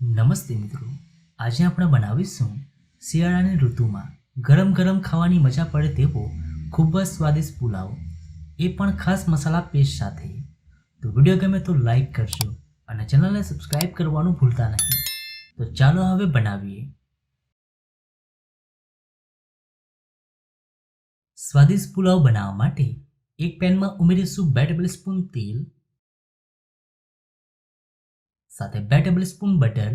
નમસ્તે મિત્રો, આજે આપણે બનાવીશું શિયાળાની ઋતુમાં ગરમ ગરમ ખાવાની મજા પડે તેવો ખૂબ જ સ્વાદિષ્ટ પુલાવ, એ પણ ખાસ મસાલા પેસ્ટ સાથે. તો વિડીયો ગમે તો લાઈક કરજો અને ચેનલને સબસ્ક્રાઈબ કરવાનું ભૂલતા નહીં. તો ચાલો હવે બનાવીએ. સ્વાદિષ્ટ પુલાવ બનાવવા માટે એક પેનમાં ઉમેરીશું 2 ટેબલસ્પૂન તેલ, સાથે 2 ટેબલસ્પૂન બટર.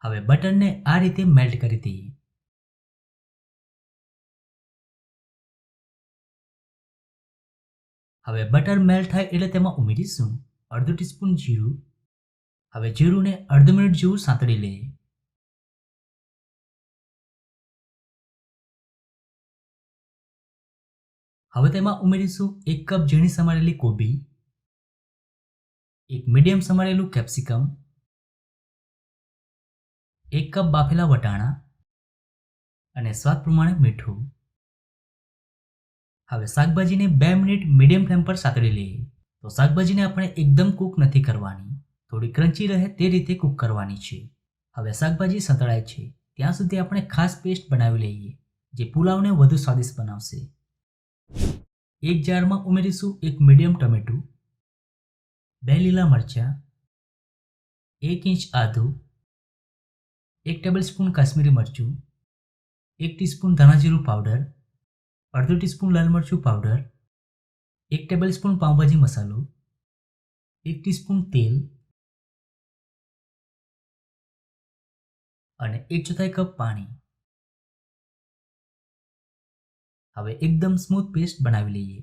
હવે બટરને આ રીતે મેલ્ટ કરી દઈએ. હવે બટર મેલ્ટ થાય એટલે તેમાં ઉમેરીશું અડધો ટીસ્પૂન જીરું. હવે જીરુંને અડધો મિનિટ જેવું સાંતળી લઈએ. હવે તેમાં ઉમેરીશું 1 કપ ઝીણી સમારેલી કોબી, 1 મીડિયમ સમારેલું કેપ્સિકમ, 1 કપ બાફેલા વટાણા અને સ્વાદ પ્રમાણે મીઠું. હવે શાકભાજીને 2 મિનિટ મીડિયમ ફ્લેમ પર સાતળી લઈએ. તો શાકભાજીને આપણે એકદમ કૂક નથી કરવાની, થોડી ક્રન્ચી રહે તે રીતે કૂક કરવાની છે. હવે શાકભાજી સંતળાય છે ત્યાં સુધી આપણે ખાસ પેસ્ટ બનાવી લઈએ, જે પુલાવને વધુ સ્વાદિષ્ટ બનાવશે. એક જારમાં ઉમેરીશું 1 મીડિયમ ટમેટું, 2 લીલા મરચાં, 1 ઇંચ આદું, 1 ટેબલસ્પૂન કાશ્મીરી મરચું, 1 ટીસ્પૂન ધાણા જીરું પાવડર, અડધો ટીસ્પૂન લાલ મરચું પાવડર, 1 ટેબલસ્પૂન પાઉંભાજી મસાલો, 1 ટીસ્પૂન તેલ અને 1/4 કપ પાણી. હવે એકદમ સ્મૂથ પેસ્ટ બનાવી લઈએ.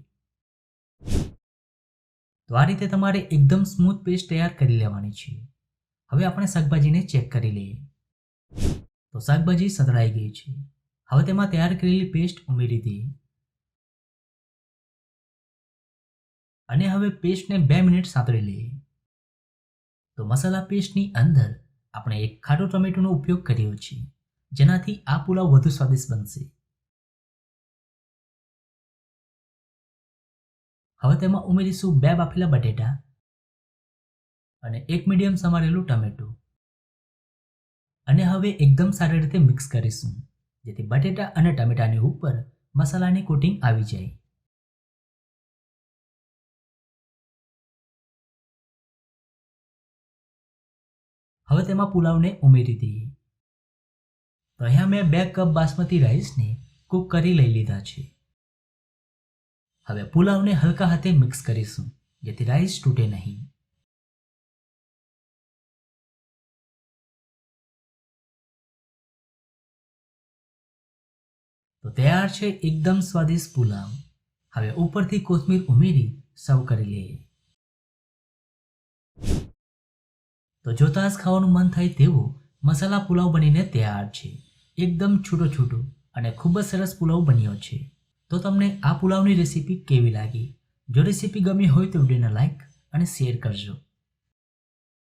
તો આ રીતે તમારે એકદમ સ્મૂથ પેસ્ટ તૈયાર કરી લેવાની છે. હવે આપણે શાકભાજીને ચેક કરી લઈએ. તો શાકભાજી સંતળાઈ ગઈ છે. હવે તેમાં તૈયાર કરેલી પેસ્ટ ઉમેરી દઈએ અને હવે પેસ્ટને 2 મિનિટ સાંતળી લઈએ. તો મસાલા પેસ્ટની અંદર આપણે એક ખાટો ટમેટોનો ઉપયોગ કર્યો છે, જેનાથી આ પુલાવ વધુ સ્વાદિષ્ટ બનશે. હવે તેમાં ઉમેરીશું 2 બાફેલા બટેટા અને 1 મીડિયમ સમારેલું ટમેટું અને હવે એકદમ સારી રીતે મિક્સ કરીશું, જેથી બટેટા અને ટમેટાની ઉપર મસાલાની કોટિંગ આવી જાય. હવે તેમાં પુલાવને ઉમેરી દઈએ. તો અહીંયા મેં 2 કપ બાસમતી રાઈસને કૂક કરી લઈ લીધા છે. હવે પુલાવને હલકા હાથે મિક્સ કરીશું, જેથી રાઈસ તૂટે નહીં. તો તૈયાર છે એકદમ સ્વાદિષ્ટ પુલાવ. હવે ઉપરથી કોથમીર ઉમેરી સર્વ કરી લઈએ. તો જોતા જ ખાવાનું મન થાય તેવો મસાલા પુલાવ બનીને તૈયાર છે. એકદમ છૂટો છૂટો અને ખૂબ જ સરસ પુલાવ બન્યો છે. તો તમને આ પુલાવની રેસીપી કેવી લાગી? જો રેસીપી ગમી હોય તો વિડીયોને લાઈક અને શેર કરજો.